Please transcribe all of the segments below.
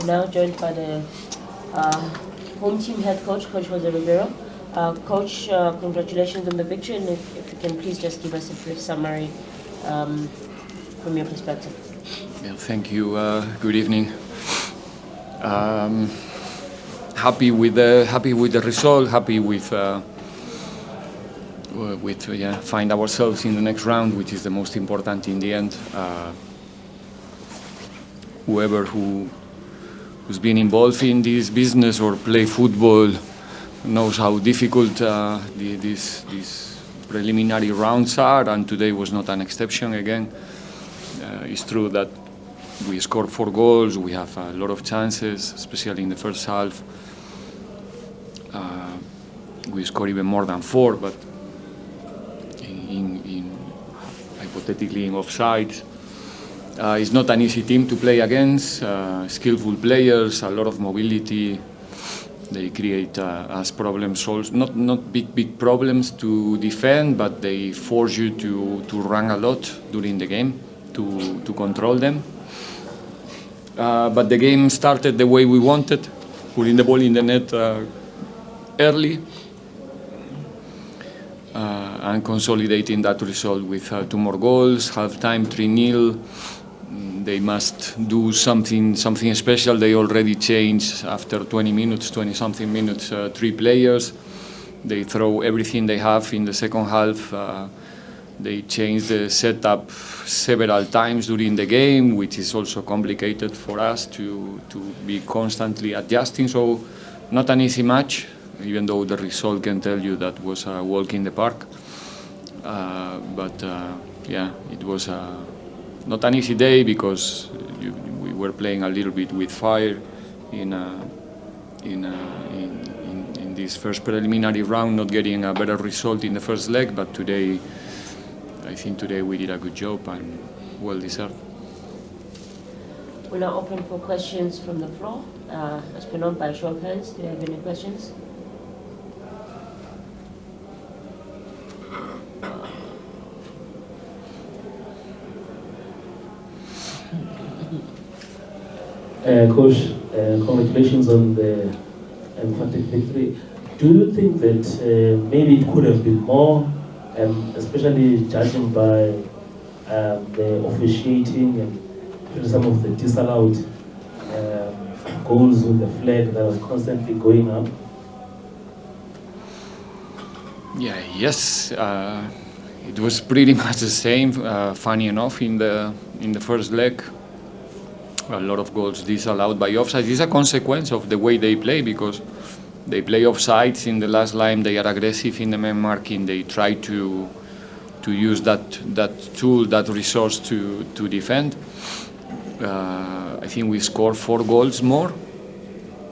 now joined by the home team head coach, Coach Jose Riveiro. Coach, congratulations on the victory, and if you can please just give us a brief summary from your perspective. Yeah, thank you. Good evening. Happy with the result. Happy with find ourselves in the next round, which is the most important in the end. Whoever who's been involved in this business or play football knows how difficult these preliminary rounds are, and today was not an exception again. It's true that we scored 4 goals, we have a lot of chances, especially in the first half. We scored even more than 4, but in hypothetically in offsides. It's not an easy team to play against, skillful players, a lot of mobility. They create us problems, not big problems to defend, but they force you to run a lot during the game, to control them. But the game started the way we wanted, putting the ball in the net early, and consolidating that result with 2 more goals, half-time 3-0. They must do something special. They already changed after 20-something minutes, 3 players. They throw everything they have in the second half. They changed the setup several times during the game, which is also complicated for us to be constantly adjusting. So not an easy match, even though the result can tell you that was a walk in the park. It was not an easy day because we were playing a little bit with fire in this first preliminary round, not getting a better result in the first leg. But today, I think we did a good job and well deserved. We're now open for questions from the floor. As per known by show of hands, do you have any questions? Coach, congratulations on the emphatic victory. Do you think that maybe it could have been more, especially judging by the officiating and some of the disallowed goals with the flag that was constantly going up? Yes. It was pretty much the same. Funny enough, in the first leg, a lot of goals disallowed by offside. It's a consequence of the way they play, because they play offsides in the last line. They are aggressive in the man marking. They try to use that tool, that resource to defend. I think we scored 4 goals more,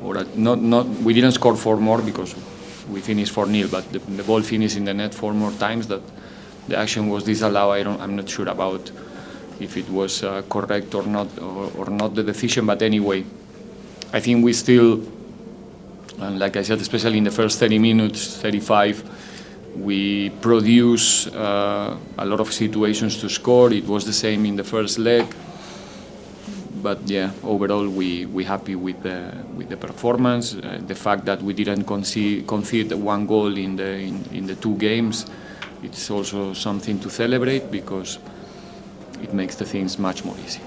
or not. We didn't score 4 more because we finished 4-0, but the ball finished in the net 4 more times. That the action was disallowed. I'm not sure about if it was correct or not the decision, but anyway, I think we still, and like I said, especially in the first 30 minutes, 35, we produce a lot of situations to score. It was the same in the first leg, but yeah, overall we happy with the performance. The fact that we didn't concede 1 goal in the 2 games, it's also something to celebrate, because it makes the things much more easy.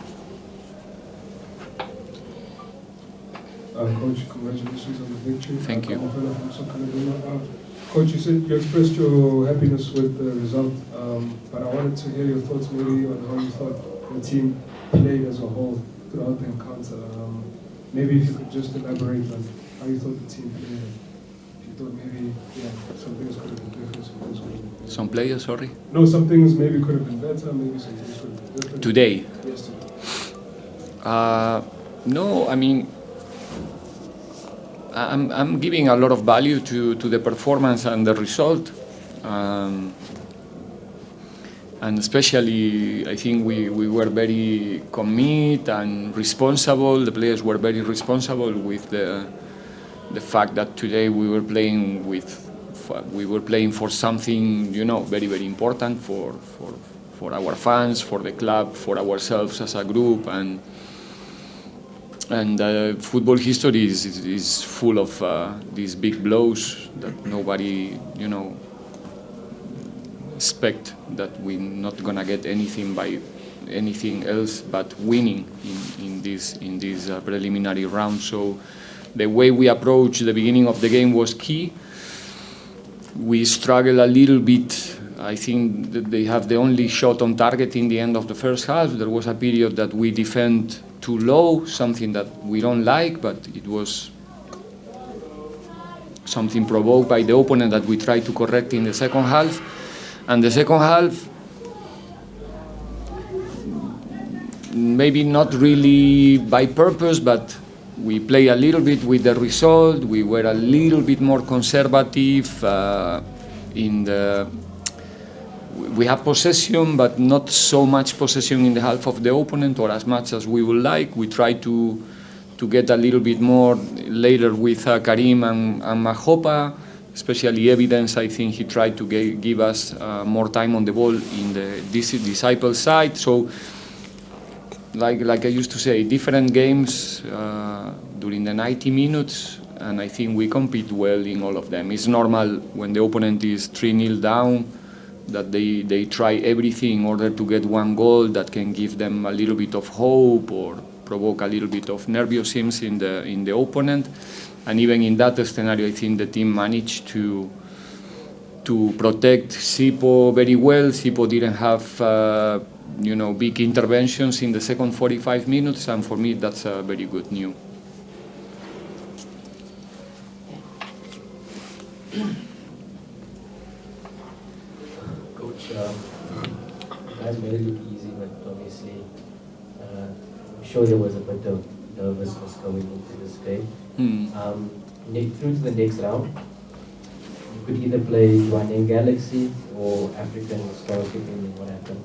Coach, congratulations on the victory. Thank you. Coach, you said you expressed your happiness with the result, but I wanted to hear your thoughts maybe on how you thought the team played as a whole throughout the encounter. Maybe if you could just elaborate on how you thought the team played. If you thought maybe some things could have been different, some things could have been better. Some players, sorry? No, some things maybe could have been better, maybe some things could have been different. Today? Yesterday. No, I mean, I'm giving a lot of value to the performance and the result, and especially I think we were very committed and responsible. The players were very responsible with the fact that today we were playing for something, very, very important for our fans, for the club, for ourselves as a group, and football history is full of these big blows that nobody, expect that we're not gonna get anything by anything else but winning in this preliminary round. So the way we approached the beginning of the game was key. We struggled a little bit. I think that they have the only shot on target in the end of the first half. There was a period that we defend too low, something that we don't like, but it was something provoked by the opponent that we tried to correct in the second half. And the second half, maybe not really by purpose, but we play a little bit with the result. We were a little bit more conservative we have possession, but not so much possession in the half of the opponent, or as much as we would like. We try to get a little bit more later with Karim and Mahopa, especially evidence. I think he tried to give us more time on the ball in the Disciples side. So, like I used to say, different games during the 90 minutes, and I think we compete well in all of them. It's normal when the opponent is 3-0 down that they try everything in order to get one goal that can give them a little bit of hope or provoke a little bit of nervousness in the opponent. And even in that scenario, I think the team managed to protect Sipo very well. Sipo didn't have big interventions in the second 45 minutes, and for me that's a very good news. Coach, guys made it look easy, but obviously I'm sure there was a bit of nervousness going into this game. Through to the next round, you could either play Jwaneng Galaxy or African Stars, depending on what happened.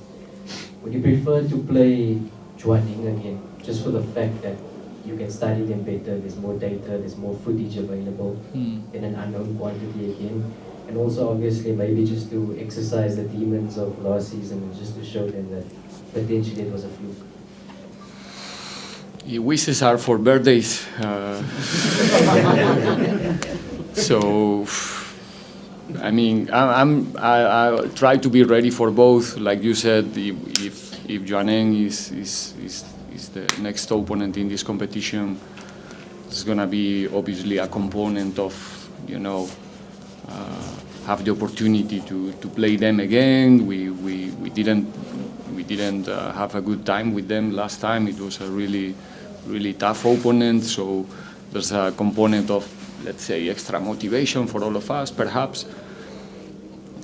Would you prefer to play Jwaneng again, just for the fact that you can study them better, there's more data, there's more footage available in an unknown quantity again? And also, obviously, maybe just to exercise the demons of last season and just to show them that potentially it was a fluke. Wishes are for birthdays. So, I mean, I try to be ready for both. Like you said, if Jwaneng is the next opponent in this competition, it's gonna be obviously a component of have the opportunity to play them again. We didn't have a good time with them last time. It was a really tough opponent. So there's a component of, let's say, extra motivation for all of us, perhaps.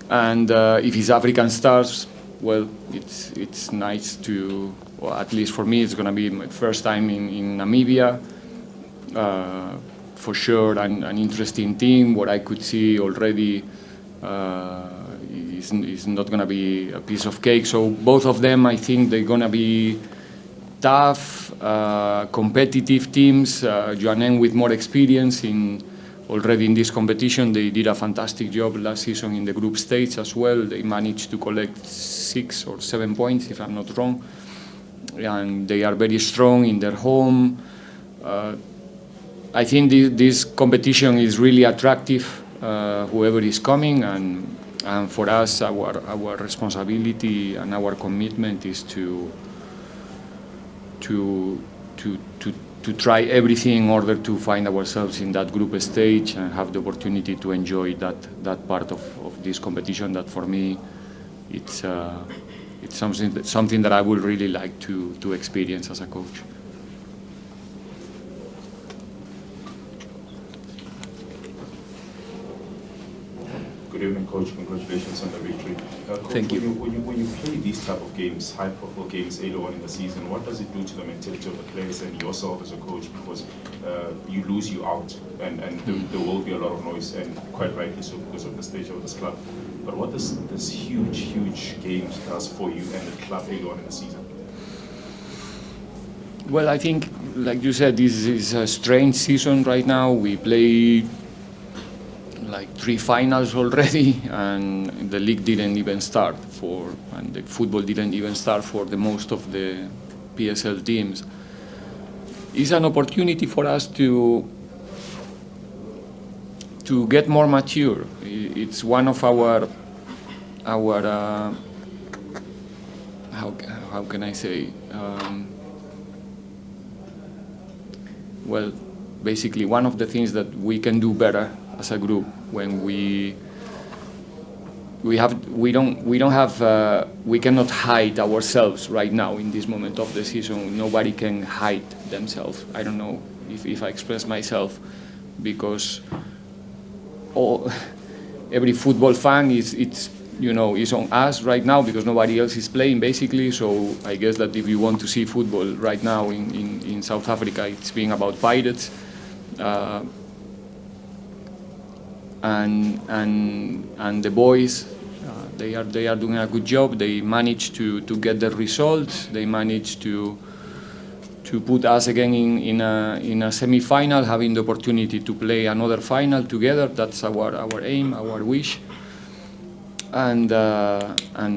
And if it's African Stars, well, it's nice to, or at least for me, it's going to be my first time in Namibia. For sure, an interesting team. What I could see already is not going to be a piece of cake. So both of them, I think they're going to be tough, competitive teams. Jwaneng with more experience already in this competition. They did a fantastic job last season in the group stage as well. They managed to collect 6 or 7 points, if I'm not wrong. And they are very strong in their home. I think this competition is really attractive, whoever is coming, and for us, our responsibility and our commitment is to try everything in order to find ourselves in that group stage and have the opportunity to enjoy that part of this competition. That for me, it's something that I would really like to experience as a coach. Good evening, Coach. Congratulations on the victory. Coach, Thank you. When you play these type of games, high-profile games, early on in the season, what does it do to the mentality of the players and yourself as a coach? Because you lose you out, and there will be a lot of noise, and quite rightly so because of the stage of this club. But what does this huge games does for you and the club early on in the season? Well, I think, like you said, this is a strange season right now. We play like 3 finals already, and the league didn't even start and the football didn't even start for the most of the PSL teams. it's an opportunity for us to get more mature. It's one of our how can I say, well, basically one of the things that we can do better as a group when we cannot hide ourselves right now in this moment of the season. Nobody can hide themselves. I don't know if I express myself, because every football fan is on us right now because nobody else is playing, basically. So I guess that if you want to see football right now in South Africa, it's being about Pirates. And the boys, they are doing a good job. They managed to get the results. They managed to put us again in a semi-final, having the opportunity to play another final together. That's our aim, our wish. And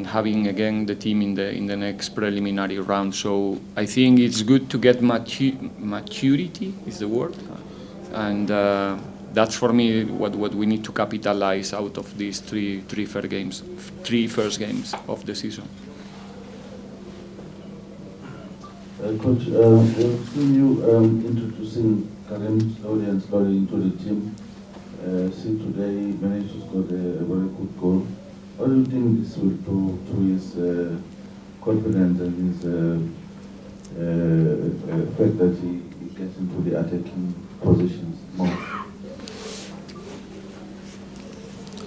having again the team in the next preliminary round. So I think it's good to get maturity is the word, and that's for me what we need to capitalize out of these three first games of the season. Coach, we've seen you introducing Karim slowly into the team. See today managed to score a very good goal. What do you think this will do to his confidence and his fact that he gets into the attacking positions more?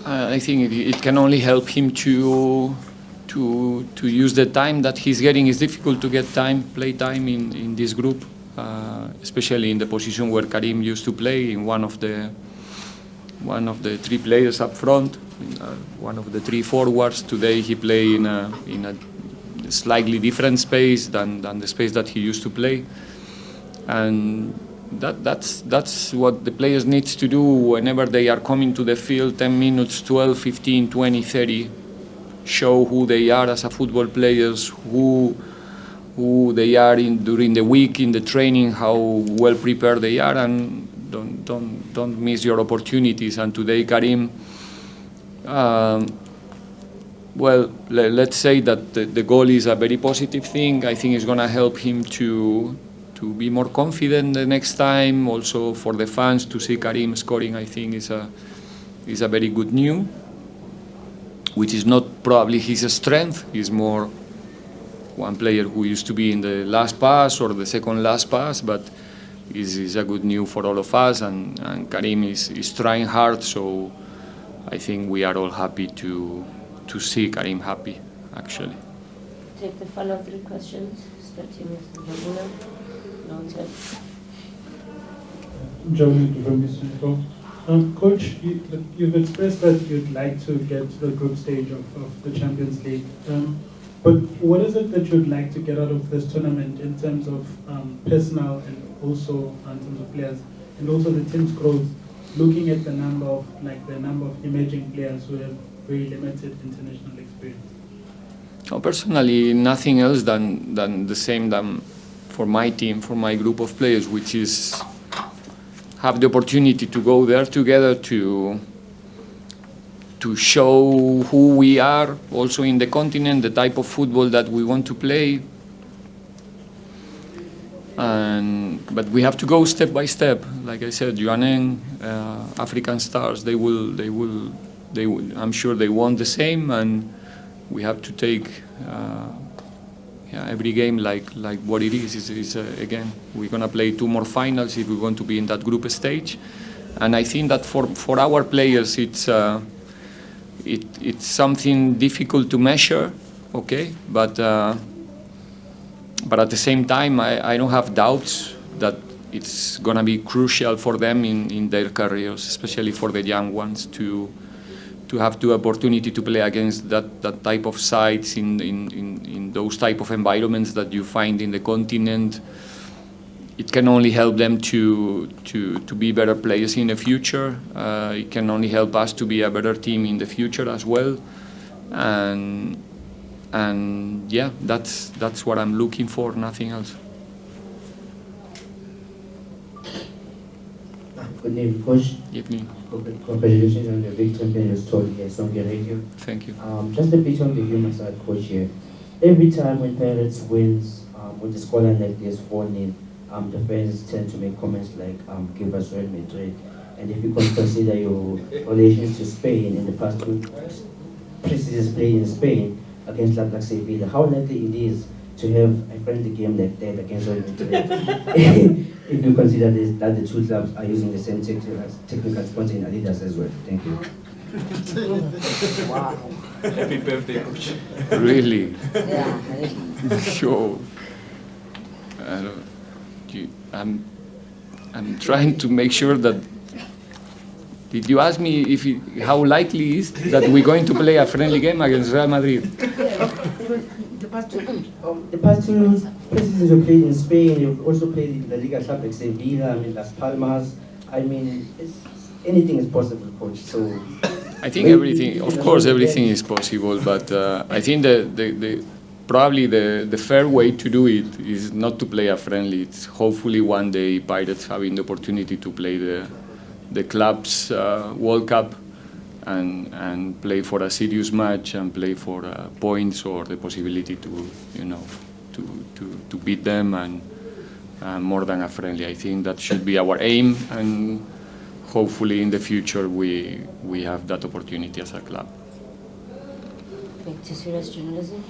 I think it can only help him to use the time that he's getting. It's difficult to get play time in this group, especially in the position where Karim used to play, in one of the three players up front, one of the three forwards. Today he played in a slightly different space than the space that he used to play, and that's what the players need to do whenever they are coming to the field. 10 minutes, 12, 15, 20, 30. Show who they are as a football players, who they are during the week in the training, how well prepared they are, and don't miss your opportunities. And today Karim, well, let's say that the goal is a very positive thing. I think it's going to help him to be more confident the next time. Also for the fans to see Karim scoring, I think is a very good news, which is not probably his strength. He's more one player who used to be in the last pass or the second last pass, but is a good news for all of us, and Karim is trying hard, so I think we are all happy to see Karim happy, actually. Take the final three questions, starting with Jabula. Jabula from Disciples. Coach, you've expressed that you'd like to get to the group stage of the Champions League. But what is it that you'd like to get out of this tournament in terms of personnel and also in terms of players, and also the team's growth, looking at the number of emerging players who have very limited international experience? Personally, nothing else than the same for my team, for my group of players, which is have the opportunity to go there together to show who we are also in the continent, the type of football that we want to play. But we have to go step by step. Like I said, Juanen, African Stars, they will. I'm sure they want the same, and we have to take every game like what it is. Again, we're gonna play 2 more finals if we want to be in that group stage, and I think that for our players it's something difficult to measure, okay, but at the same time I don't have doubts that it's gonna be crucial for them in their careers, especially for the young ones, to have the opportunity to play against that type of sides in those type of environments that you find in the continent. It can only help them to be better players in the future. It can only help us to be a better team in the future as well. And yeah, that's what I'm looking for, nothing else. Good evening, Coach. Evening. Congratulations on the big Champions League here, Songe Radio. Thank you. Just a bit on the human side, Coach here. Every time when Pirates wins with a scoreline like this, 4-0, the fans tend to make comments like, give us Real Madrid. And if you consider your relations to Spain in the past two pre-seasons played in Spain against like Sevilla, how likely it is to have a friendly game like that against Real Madrid? If you consider this, that the two clubs are using the same technical sponsor in Adidas as well. Thank you. Wow. Happy birthday, Coach. Really? Yeah. Sure. I'm trying to make sure that. Did you ask me if how likely is that we're going to play a friendly game against Real Madrid? The past two pre-seasons you played in Spain, you've also played in the Liga club like Sevilla, Las Palmas. Anything is possible, Coach. So I think everything, of course, everything is possible, but I think probably the fair way to do it is not to play a friendly. It's hopefully one day Pirates having the opportunity to play the club's World Cup and play for a serious match and play for points or the possibility to beat them and more than a friendly. I think that should be our aim, and hopefully in the future we have that opportunity as a club. Back to serious journalism.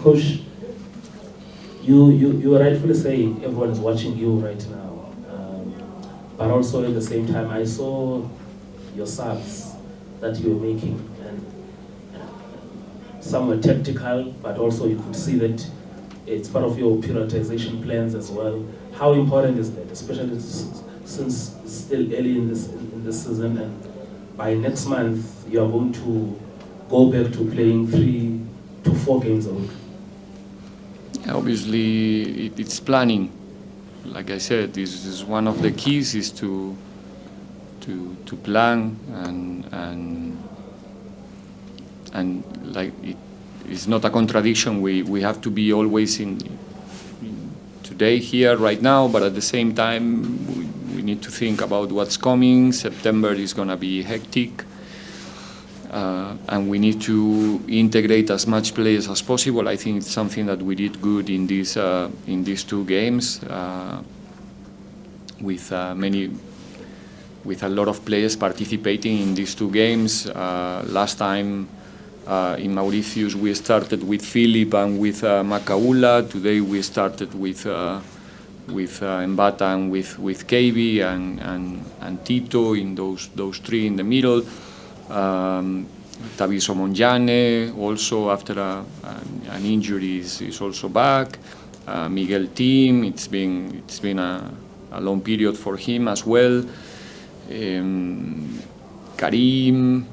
Coach, you rightfully say everyone is watching you right now. But also at the same time, I saw your subs that you were making, and some were tactical, but also you could see that it's part of your prioritization plans as well. How important is that, especially since it's still early in this season, and by next month you are going to go back to playing 3 to 4 games a week? Obviously, it's planning. Like I said, this is one of the keys is to plan and like it's not a contradiction. We have to be always in today here right now, but at the same time we need to think about what's coming. September is gonna be hectic. And we need to integrate as much players as possible. I think it's something that we did good in these 2 games with a lot of players participating in these 2 games. Last time in Mauritius we started with Philip and with Makaula. Today we started with Mbata and with KB and Tito in those 3 in the middle. Taviso Monjane also after an injury is also back. Miguel Tim, it's been a long period for him as well. Karim,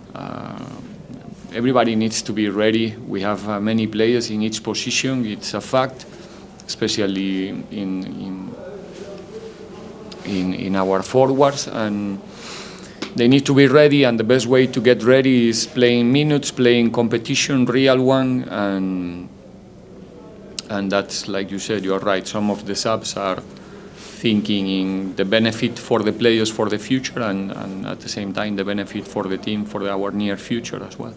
everybody needs to be ready. We have many players in each position. It's a fact, especially in our forwards, and they need to be ready, and the best way to get ready is playing minutes, playing competition, real one, and that's, like you said, you're right. Some of the subs are thinking in the benefit for the players for the future, and at the same time the benefit for the team for our near future as well.